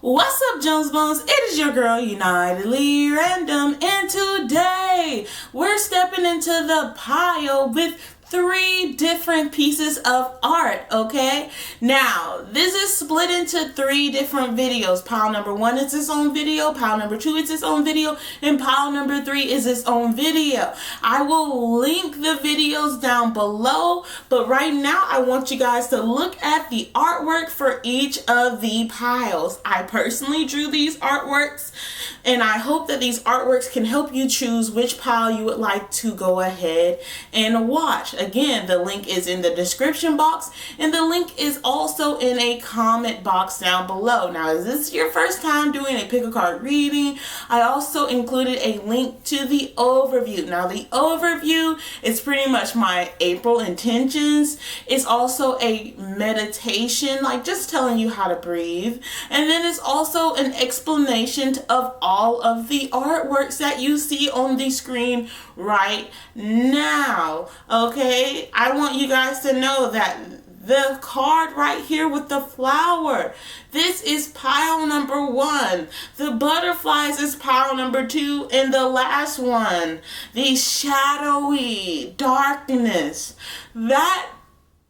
What's up, Jones Bones? It is your girl, Unitedly Random, and today we're stepping into the pile with 3 different pieces of art, okay? Now, this is split into 3 different videos. Pile number 1 is its own video, pile number 2 is its own video, and pile number 3 is its own video. I will link the videos down below, but right now I want you guys to look at the artwork for each of the piles. I personally drew these artworks, and I hope that these artworks can help you choose which pile you would like to go ahead and watch. Again, the link is in the description box, and the link is also in a comment box down below. Now, is this your first time doing a pick a card reading? I also included a link to the overview. Now, the overview is pretty much my April intentions. It's also a meditation, like just telling you how to breathe. And then it's also an explanation of all of the artworks that you see on the screen right now. Okay, I want you guys to know that the card right here with the flower, this is pile number 1. The butterflies is pile number 2, and the last one, the shadowy darkness, that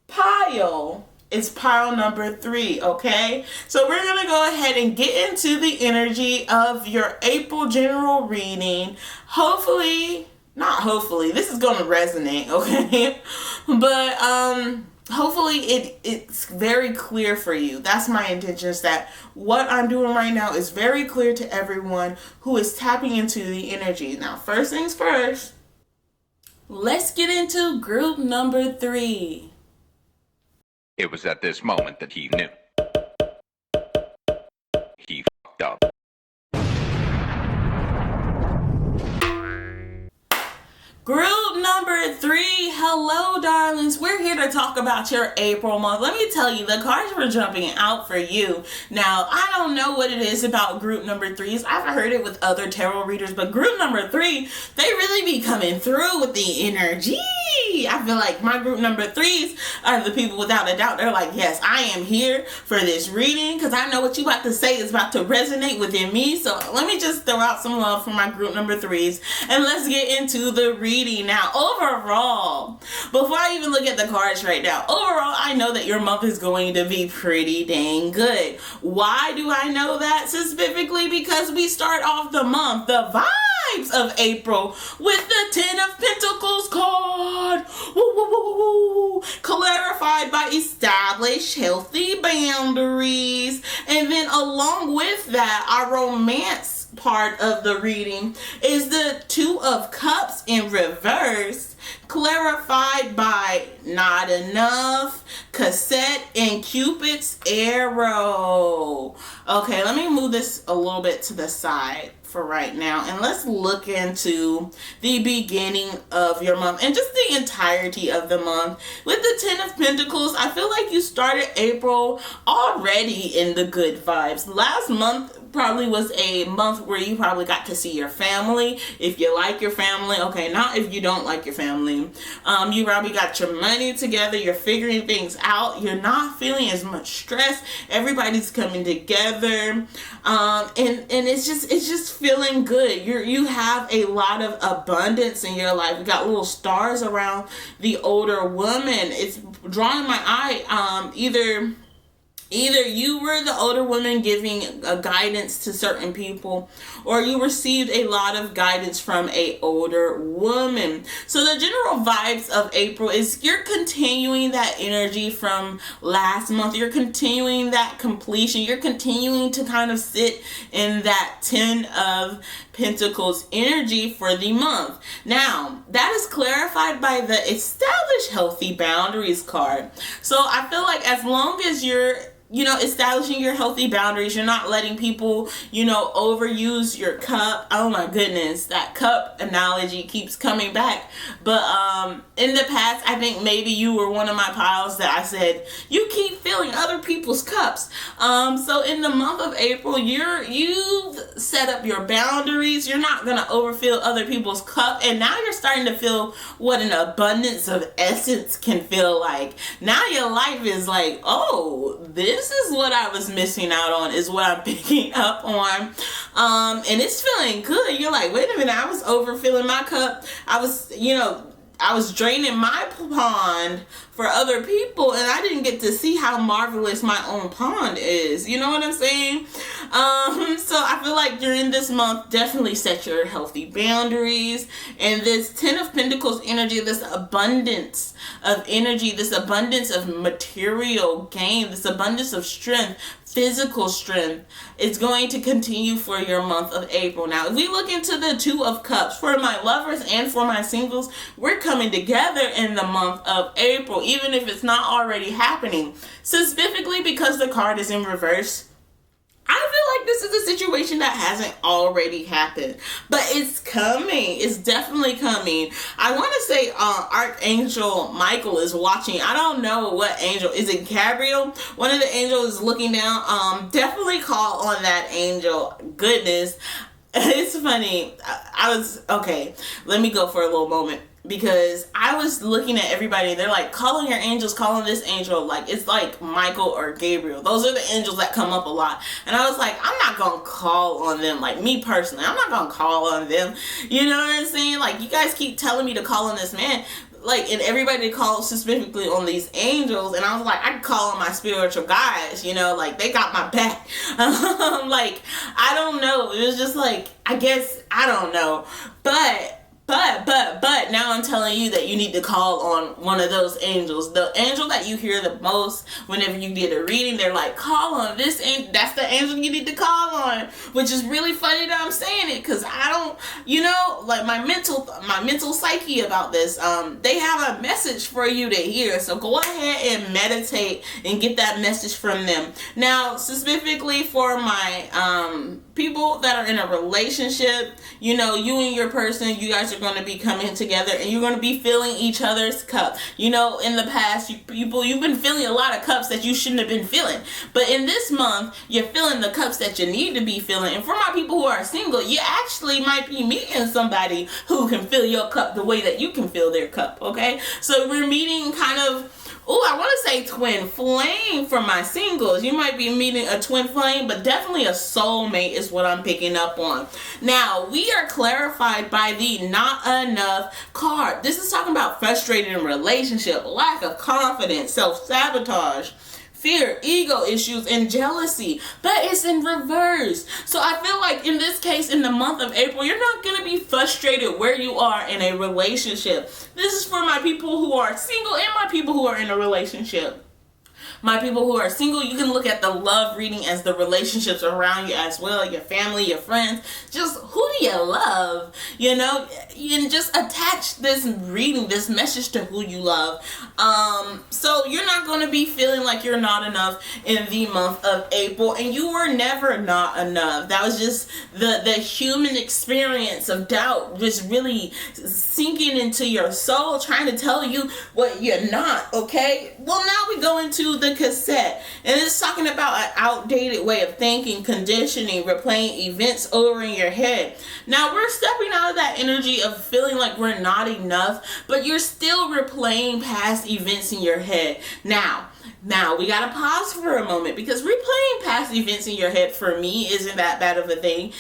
pile is pile number 3, okay? So we're gonna go ahead and get into the energy of your April general reading. Hopefully, this is gonna resonate, okay? But hopefully it's very clear for you. That's my intention, is that what I'm doing right now is very clear to everyone who is tapping into the energy. Now, first things first, let's get into group number 3. It was at this moment that he knew. He fucked up. Group number 3, hello darlings. We're here to talk about your April month. Let me tell you, the cards were jumping out for you. Now, I don't know what it is about group number 3s. I've heard it with other tarot readers, but group number 3, they really be coming through with the energy. I feel like my group number 3s are the people without a doubt. They're like, yes, I am here for this reading because I know what you about to say is about to resonate within me. So let me just throw out some love for my group number 3s, and let's get into the reading. Now, overall, before I even look at the cards right now, overall, I know that your month is going to be pretty dang good. Why do I know that? Specifically because we start off the month, the vibes of April, with the 10 of Pentacles card. Woo, woo, woo, woo. Clarified by establish healthy boundaries. And then along with that, our romance part of the reading is the 2 of Cups in reverse, clarified by not enough, cassette, and Cupid's arrow. Okay, let me move this a little bit to the side for right now, and let's look into the beginning of your month and just the entirety of the month. With the 10 of Pentacles, I feel like you started April already in the good vibes. Last month probably was a month where you probably got to see your family, if you like your family. Okay, not if you don't like your family. You probably got your money together, you're figuring things out, you're not feeling as much stress, everybody's coming together, and it's just feeling good. You have a lot of abundance in your life. You got little stars around the older woman. It's drawing my eye. Either you were the older woman giving guidance to certain people, or you received a lot of guidance from a older woman. So the general vibes of April is you're continuing that energy from last month. You're continuing that completion. You're continuing to kind of sit in that 10 of Pentacles energy for the month. Now, that is clarified by the establish healthy boundaries card. So I feel like as long as you're establishing your healthy boundaries, you're not letting people, overuse your cup. Oh my goodness, that cup analogy keeps coming back. But in the past, I think maybe you were one of my piles that I said, you keep filling other people's cups. So in the month of April, you've set up your boundaries. You're not going to overfill other people's cup. And now you're starting to feel what an abundance of essence can feel like. Now your life is like, oh, this this is what I was missing out on, is what I'm picking up on. And it's feeling good. You're like, wait a minute, I was overfilling my cup. I was draining my pond for other people, and I didn't get to see how marvelous my own pond is. You know what I'm saying? So I feel like during this month, definitely set your healthy boundaries. And this Ten of Pentacles energy, this abundance of energy, this abundance of material gain, this abundance of strength, physical strength, is going to continue for your month of April. Now, if we look into the Two of Cups, for my lovers and for my singles, we're coming together in the month of April, even if it's not already happening. Specifically because the card is in reverse, I feel like this is a situation that hasn't already happened, but it's coming. It's definitely coming. I want to say Archangel Michael is watching. I don't know what angel. Is it Gabriel? One of the angels is looking down. Definitely call on that angel. Goodness. It's funny. Okay, let me go for a little moment. Because I was looking at everybody and they're like, call on your angels, call on this angel. Like, it's like Michael or Gabriel. Those are the angels that come up a lot. And I was like, I'm not going to call on them. Like, me personally, I'm not going to call on them. You know what I'm saying? Like, you guys keep telling me to call on this man. Like, and everybody calls specifically on these angels. And I was like, I can call on my spiritual guides, like, they got my back. Like, I don't know. It was just like, I guess, I don't know. But now I'm telling you that you need to call on one of those angels. The angel that you hear the most whenever you get a reading, they're like, call on this angel. That's the angel you need to call on. Which is really funny that I'm saying it, because I don't, like my mental psyche about this. They have a message for you to hear. So go ahead and meditate and get that message from them. Now, specifically for my people that are in a relationship, you and your person, you guys are going to be coming together and you're going to be filling each other's cup. In the past, you've been filling a lot of cups that you shouldn't have been filling. But in this month, you're filling the cups that you need to be filling. And for my people who are single, you actually might be meeting somebody who can fill your cup the way that you can fill their cup, okay? So we're meeting kind of, I want to say twin flame for my singles. You might be meeting a twin flame, but definitely a soulmate is what I'm picking up on. Now, we are clarified by the not enough card. This is talking about frustrated in relationship, lack of confidence, self-sabotage, fear, ego issues, and jealousy. But it's in reverse. So I feel like in this case, in the month of April, you're not going to be frustrated where you are in a relationship. This is for my people who are single and my people who are in a relationship. My people who are single, you can look at the love reading as the relationships around you as well, your family, your friends. Just who do you love? And just attach this reading, this message to who you love. So you're not going to be feeling like you're not enough in the month of April, and you were never not enough. That was just the human experience of doubt, just really sinking into your soul, trying to tell you what you're not, okay? Well, now we go into the cassette, and it's talking about an outdated way of thinking, conditioning, replaying events over in your head. Now we're stepping out of that energy of feeling like we're not enough, but you're still replaying past events in your head. Now we gotta pause for a moment, because replaying past events in your head for me isn't that bad of a thing.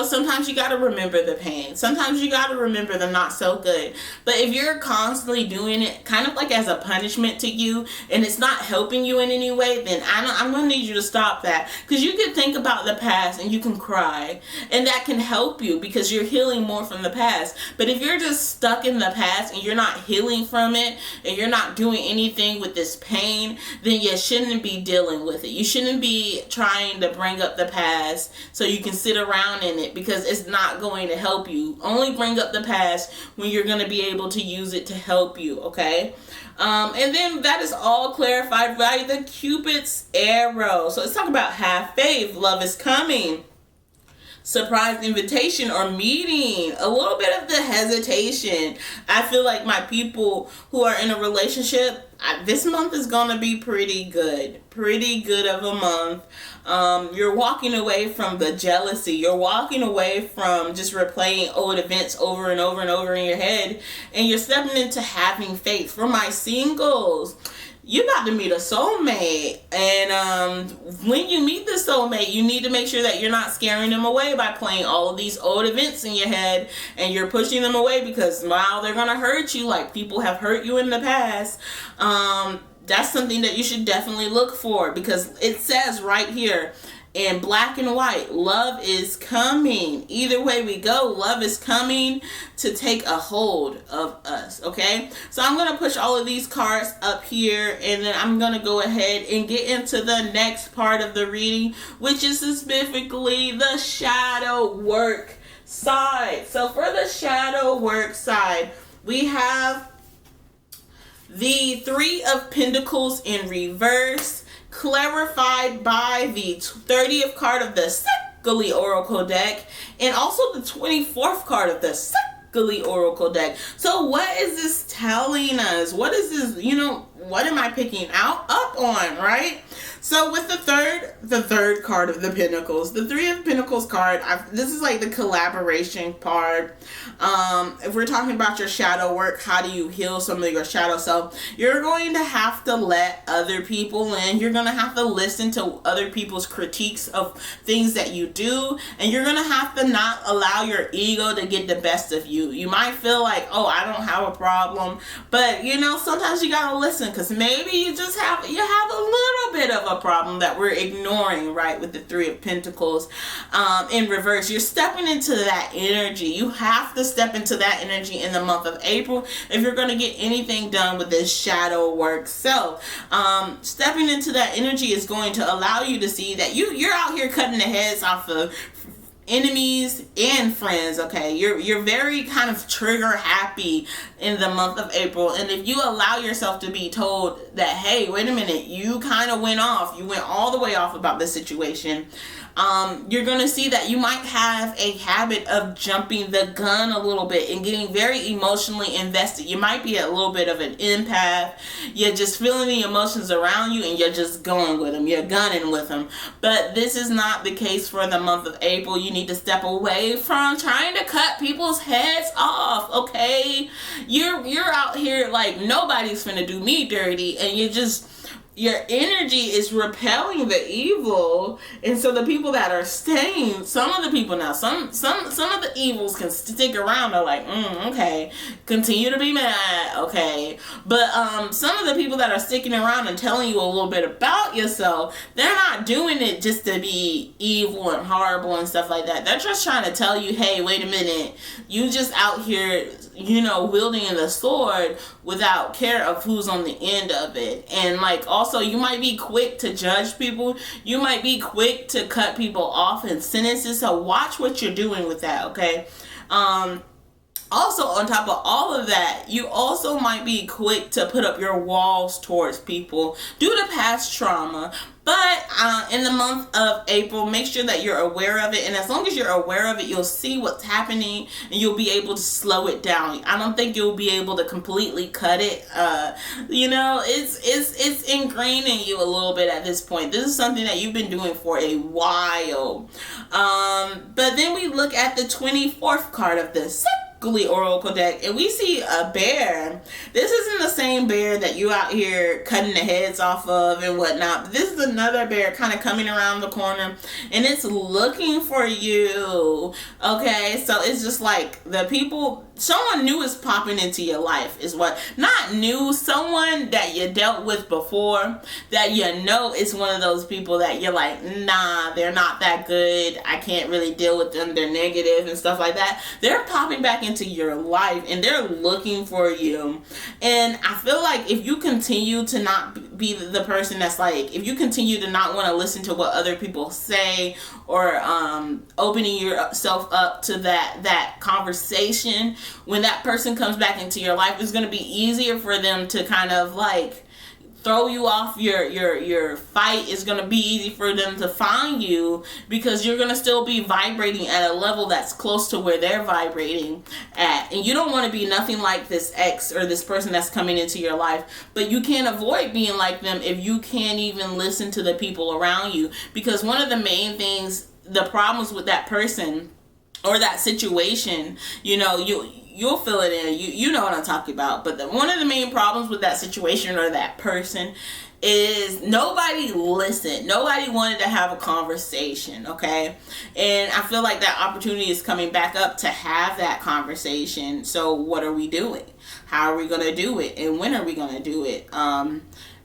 Sometimes you gotta remember the pain. Sometimes you gotta remember the not so good. But if you're constantly doing it kind of like as a punishment to you, and it's not helping you in any way, then I'm gonna need you to stop that. Because you can think about the past and you can cry, and that can help you because you're healing more from the past. But if you're just stuck in the past and you're not healing from it, and you're not doing anything with this pain, then you shouldn't be dealing with it. You shouldn't be trying to bring up the past so you can sit around in it, because it's not going to help you. Only bring up the past when you're going to be able to use it to help you, okay? And then that is all clarified by the Cupid's arrow. So it's talking about have faith, love is coming. Surprise invitation or meeting, a little bit of the hesitation. I feel like my people who are in a relationship, this month is going to be pretty good of a month. You're walking away from the jealousy. You're walking away from just replaying old events over and over and over in your head, and you're stepping into having faith. For my singles, you about to meet a soulmate, and when you meet the soulmate, you need to make sure that you're not scaring them away by playing all of these old events in your head, and you're pushing them away because wow, they're gonna hurt you like people have hurt you in the past. That's something that you should definitely look for, because it says right here in black and white, love is coming. Either way we go, love is coming to take a hold of us, okay? So I'm going to push all of these cards up here, and then I'm going to go ahead and get into the next part of the reading, which is specifically the shadow work side. So for the shadow work side, we have the Three of Pentacles in reverse, clarified by the 30th card of the Secondly Oracle deck, and also the 24th card of the Secondly Oracle deck. So what is this telling us? What is this, what am I picking up on, right? So with the third card of the Pentacles, the Three of Pentacles card, this is like the collaboration part. If we're talking about your shadow work, how do you heal some of your shadow self? You're going to have to let other people in. You're going to have to listen to other people's critiques of things that you do, and you're going to have to not allow your ego to get the best of you. You might feel like, oh, I don't have a problem, but sometimes you got to listen, because maybe you have a little bit of a problem that we're ignoring, right? With the Three of Pentacles in reverse, you're stepping into that energy. You have to step into that energy in the month of April if you're going to get anything done with this shadow work. So stepping into that energy is going to allow you to see that you're out here cutting the heads off of enemies and friends, okay? You're very kind of trigger happy in the month of April, and if you allow yourself to be told that, hey, wait a minute, you kind of went all the way off about this situation, you're going to see that you might have a habit of jumping the gun a little bit and getting very emotionally invested. You might be a little bit of an empath. You're just feeling the emotions around you, and you're just going with them. You're gunning with them. But this is not the case for the month of April. You need to step away from trying to cut people's heads off, okay? You're out here like nobody's finna do me dirty, and your energy is repelling the evil, and so the people that are staying, some of the evils can stick around. They're like, okay, continue to be mad, okay, but some of the people that are sticking around and telling you a little bit about yourself, they're not doing it just to be evil and horrible and stuff like that. They're just trying to tell you, hey, wait a minute, you just out here, wielding the sword without care of who's on the end of it. And like, also, you might be quick to judge people. You might be quick to cut people off in sentences. So watch what you're doing with that, okay? Also, on top of all of that, you also might be quick to put up your walls towards people due to past trauma. But in the month of April, make sure that you're aware of it. And as long as you're aware of it, you'll see what's happening, and you'll be able to slow it down. I don't think you'll be able to completely cut it. It's ingrained in you a little bit at this point. This is something that you've been doing for a while. But then we look at the 24th card of this Oracle deck, and we see a bear. This isn't the same bear that you out here cutting the heads off of and whatnot. This is another bear kind of coming around the corner, and it's looking for you, okay? So it's just like someone new is popping into your life, is what, not new, someone that you dealt with before, that is one of those people that you're like, nah, they're not that good, I can't really deal with them, they're negative and stuff like that. They're popping back into your life, and they're looking for you. And I feel like if you continue to not be the person that's like, if you continue to not want to listen to what other people say, or opening yourself up to that conversation, when that person comes back into your life, it's going to be easier for them to kind of like throw you off your fight. Is going to be easy for them to find you, because you're going to still be vibrating at a level that's close to where they're vibrating at. And you don't want to be nothing like this ex or this person that's coming into your life, but you can't avoid being like them if you can't even listen to the people around you. Because one of the main things, the problems with that person or that situation, you'll fill it in. You know what I'm talking about. But one of the main problems with that situation or that person is nobody listened. Nobody wanted to have a conversation, okay? And I feel like that opportunity is coming back up to have that conversation. So what are we doing? How are we going to do it? And when are we going to do it?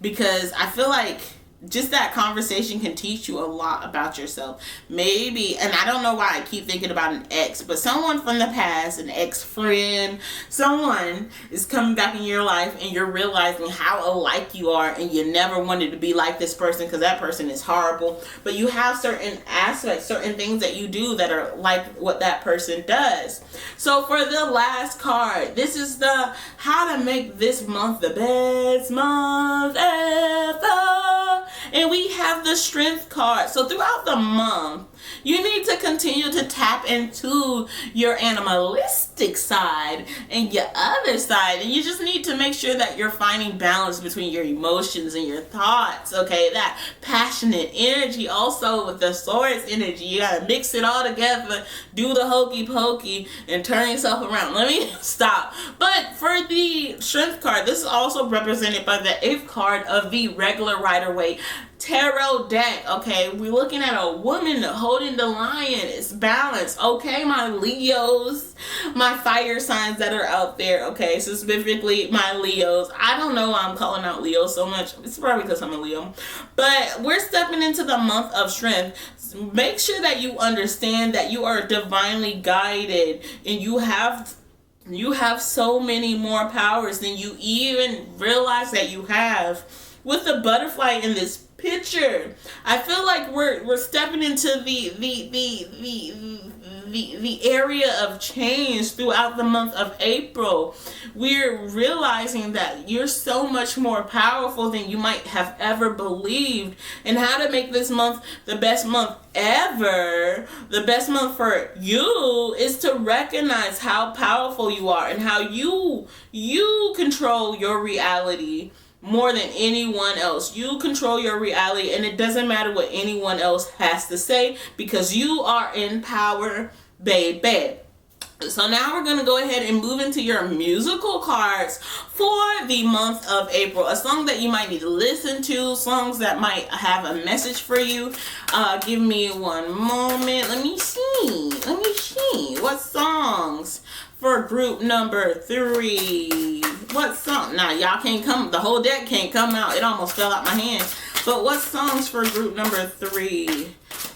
Because I feel like just that conversation can teach you a lot about yourself. Maybe, and I don't know why I keep thinking about an ex, but someone from the past, an ex-friend, someone is coming back in your life and you're realizing how alike you are, and you never wanted to be like this person because that person is horrible. But you have certain aspects, certain things that you do that are like what that person does. So for the last card, this is the how to make this month the best month ever. And we have the strength card. So throughout the month, you need to continue to tap into your animalistic side and your other side. And you just need to make sure that you're finding balance between your emotions and your thoughts. Okay, that passionate energy also with the swords energy. You gotta mix it all together, do the hokey pokey, and turn yourself around. Let me stop. But for the strength card, this is also represented by the 8th card of the regular Rider-Waite tarot deck. Okay, we're looking at a woman holding the lion. It's balance. Okay, my Leos, my fire signs that are out there. Okay, specifically my Leos. I don't know why I'm calling out Leo so much. It's probably because I'm a Leo. But we're stepping into the month of strength. Make sure that you understand that you are divinely guided, and you have so many more powers than you even realize that you have. With the butterfly in this picture, I feel like we're stepping into the area of change throughout the month of April. We're realizing that you're so much more powerful than you might have ever believed. And how to make this month the best month ever, the best month for you, is to recognize how powerful you are and how you control your reality more than anyone else. You control your reality, and it doesn't matter what anyone else has to say, because you are in power, baby. So now we're going to go ahead and move into your musical cards for the month of April. A song that you might need to listen to, songs that might have a message for you. Give me one moment. Let me see. What songs for group number 3? What song? Now, y'all can't come. The whole deck can't come out. It almost fell out my hand. But what songs for group number 3?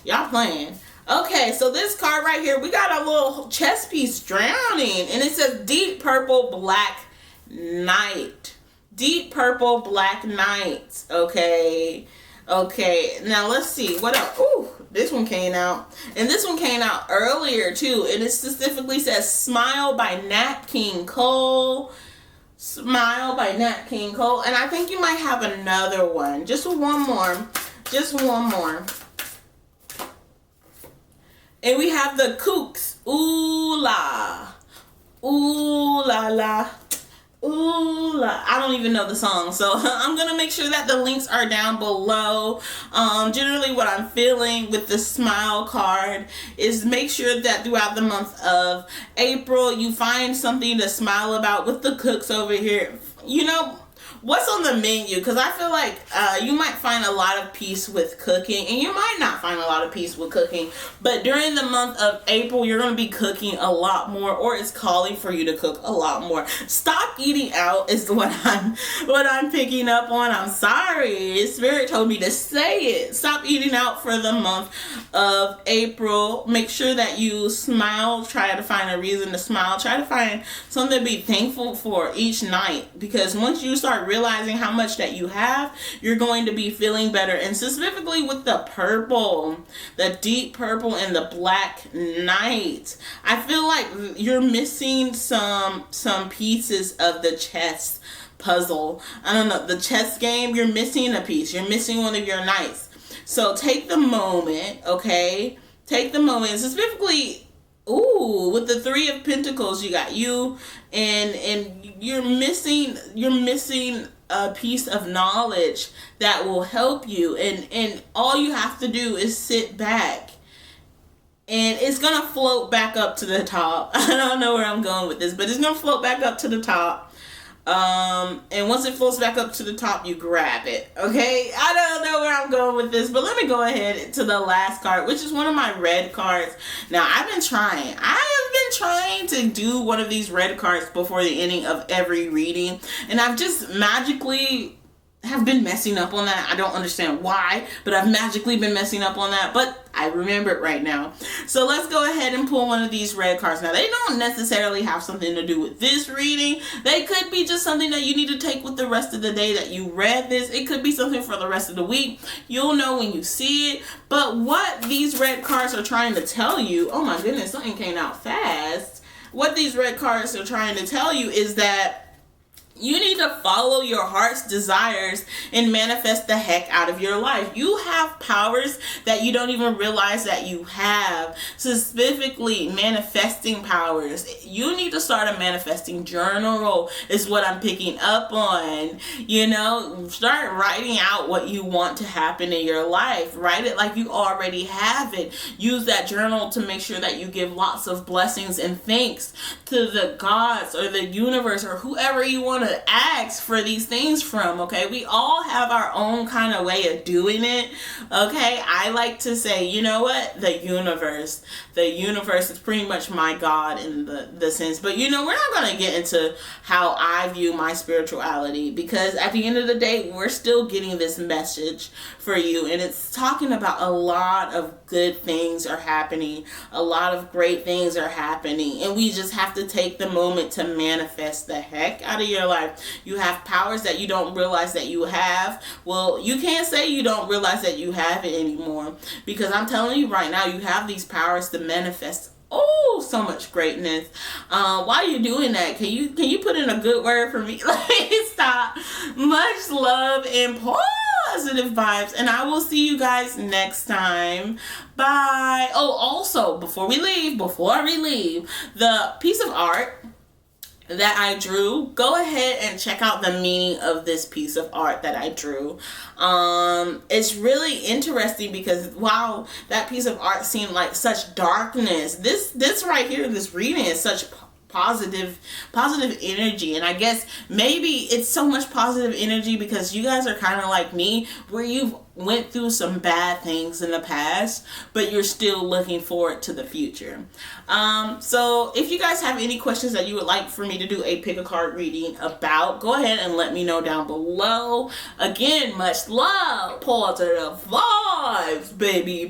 Y'all playing. Okay, so this card right here, we got a little chess piece, Drowning. And it says Deep Purple Black Night. Deep Purple Black Night. Okay. Now let's see. What else? Ooh, this one came out. And this one came out earlier too. And it specifically says Smile by Nat King Cole. Smile by Nat King Cole. And I think you might have another one. Just one more. And we have the Kooks. Ooh la. Ooh la la. Ooh la. I don't even know the song. So I'm going to make sure that the links are down below. Generally what I'm feeling with the smile card is make sure that throughout the month of April you find something to smile about with the Kooks over here. You know, what's on the menu? Because I feel like you might find a lot of peace with cooking, and you might not find a lot of peace with cooking. But during the month of April, you're going to be cooking a lot more, or it's calling for you to cook a lot more. Stop eating out is what I'm picking up on. I'm sorry. Spirit told me to say it. Stop eating out for the month of April. Make sure that you smile. Try to find a reason to smile. Try to find something to be thankful for each night, because once you start realizing how much that you have, you're going to be feeling better. And specifically with the purple, the deep purple and the black night, I feel like you're missing some pieces of the chess puzzle. I don't know, the chess game, you're missing a piece. You're missing one of your knights. So take the moment, okay? Take the moment, specifically, ooh, with the 3 of Pentacles, you got you, and you're missing a piece of knowledge that will help you, and all you have to do is sit back and it's gonna float back up to the top. I don't know where I'm going with this, but it's gonna float back up to the top. And once it floats back up to the top, you grab it. Okay, I don't know where I'm going with this, but let me go ahead to the last card, which is one of my red cards. Now, I have been trying to do one of these red cards before the ending of every reading, and I've just magically have been messing up on that. I don't understand why, but I've magically been messing up on that, but I remember it right now. So let's go ahead and pull one of these red cards. Now, they don't necessarily have something to do with this reading. They could be just something that you need to take with the rest of the day that you read this. It could be something for the rest of the week. You'll know when you see it. But what these red cards are trying to tell you, oh my goodness, something came out fast. What these red cards are trying to tell you is that you need to follow your heart's desires and manifest the heck out of your life. You have powers that you don't even realize that you have. Specifically, manifesting powers. You need to start a manifesting journal is what I'm picking up on. You know, start writing out what you want to happen in your life. Write it like you already have it. Use that journal to make sure that you give lots of blessings and thanks to the gods or the universe or whoever you want to ask for these things from. Okay, we all have our own kind of way of doing it. Okay, I like to say, you know what, the universe is pretty much my God in the sense. But you know, we're not going to get into how I view my spirituality, because at the end of the day, we're still getting this message for you, and it's talking about a lot of good things are happening, a lot of great things are happening, and we just have to take the moment to manifest the heck out of your life. You have powers that you don't realize that you have. Well, you can't say you don't realize that you have it anymore, because I'm telling you right now, you have these powers to manifest so much greatness. While you're doing that, can you put in a good word for me? Like, stop. Much love and positive vibes, and I will see you guys next time. Bye. Oh, also, before we leave, the piece of art that I drew, go ahead and check out the meaning of this piece of art that I drew. It's really interesting because while that piece of art seemed like such darkness, this right here, this reading is such positive energy. And I guess maybe it's so much positive energy because you guys are kind of like me, where you've went through some bad things in the past, but you're still looking forward to the future. So if you guys have any questions that you would like for me to do a pick a card reading about, go ahead and let me know down below. Again, much love, positive vibes, baby.